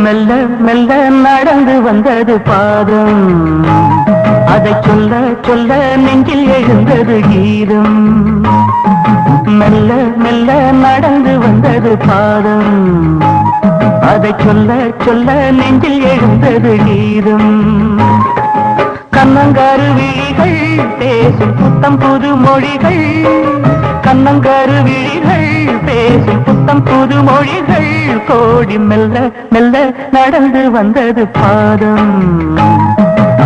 மெல்ல மெல்ல நடந்து வந்தது பாதம், அதை சொல்ல சொல்ல நெஞ்சில் எழுந்தது கீதம். மெல்ல மெல்ல நடந்து வந்தது பாதம், அதை சொல்ல சொல்ல நெஞ்சில் எழுந்தது கீதம். கண்ணங்காரு விழிகள் பேசும் புத்தம் புது மொழிகள், கண்ணங்காரு விழிகள் பேசும் புத்தம் புது மொழிகள் கோடி. மெல்ல மெல்ல நடந்து வந்தது பாதம்,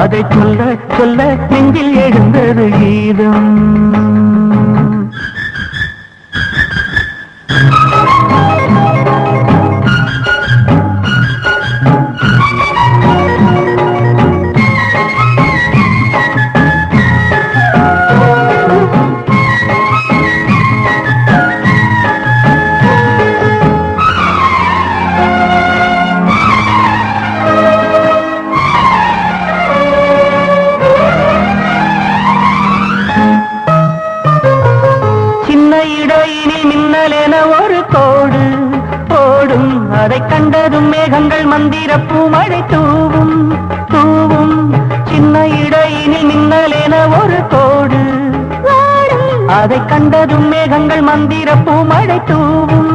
அதை சொல்ல சொல்ல நெஞ்சில் எழுந்தது கீதம். இடையினில் மின்னலென ஒரு கோடு போடும், அதை கண்டதும் மேகங்கள் மந்திர பூமழை தூவும் தூவும். சின்ன இடையினில் மின்னலென ஒரு கோடு, அதை கண்டதும் மேகங்கள் மந்திர பூமழை தூவும்.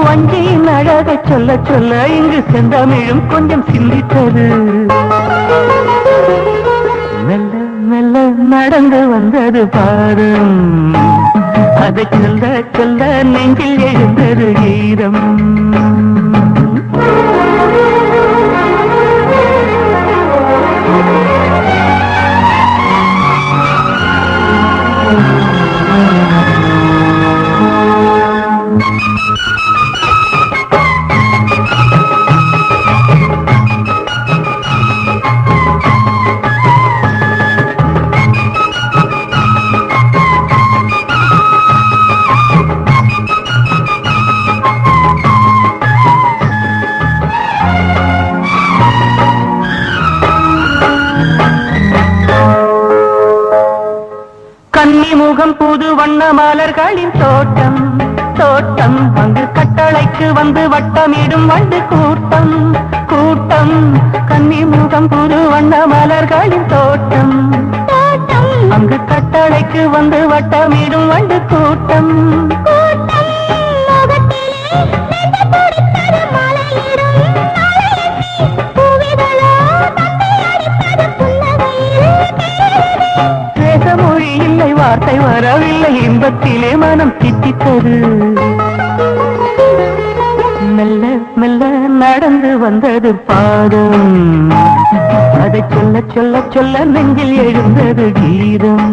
வஞ்சியின் அழகை சொல்ல சொல்ல இங்கு செந்தமிழும் கொஞ்சம் சிந்தித்தது. மெல்ல மெல்ல நடந்து வந்தது பாரும், அதை சொல்ல சொல்ல நெஞ்சில் எழுந்தது கீதம். கன்னிமுகம் புது வண்ண மலர்களின் தோட்டம் தோட்டம், அங்கு கட்டளைக்கு வந்து வட்டமிடும் வண்டு கூட்டம் கூட்டம். கன்னிமுகம் புது வண்ண மலர்களின் தோட்டம் தோட்டம், அங்கு கட்டளைக்கு வந்து வட்டமிடும் வண்டு கூட்டம் கூட்டம். மொழி இல்லை, வார்த்தை வரவில்லை, இன்பத்திலே மனம் தித்தித்தது. மெல்ல மெல்ல நடந்து வந்தது பாதம், அதை சொல்ல சொல்ல சொல்ல நெஞ்சில் எழுந்தது கீதம்.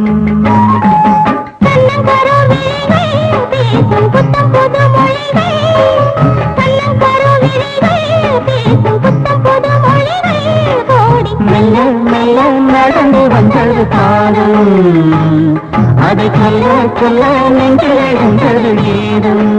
மெல்ல மெல்ல நடந்து வந்தது பாதம், அதை சொல்ல சொல்ல நெஞ்சில் எழுந்தது கீதம்.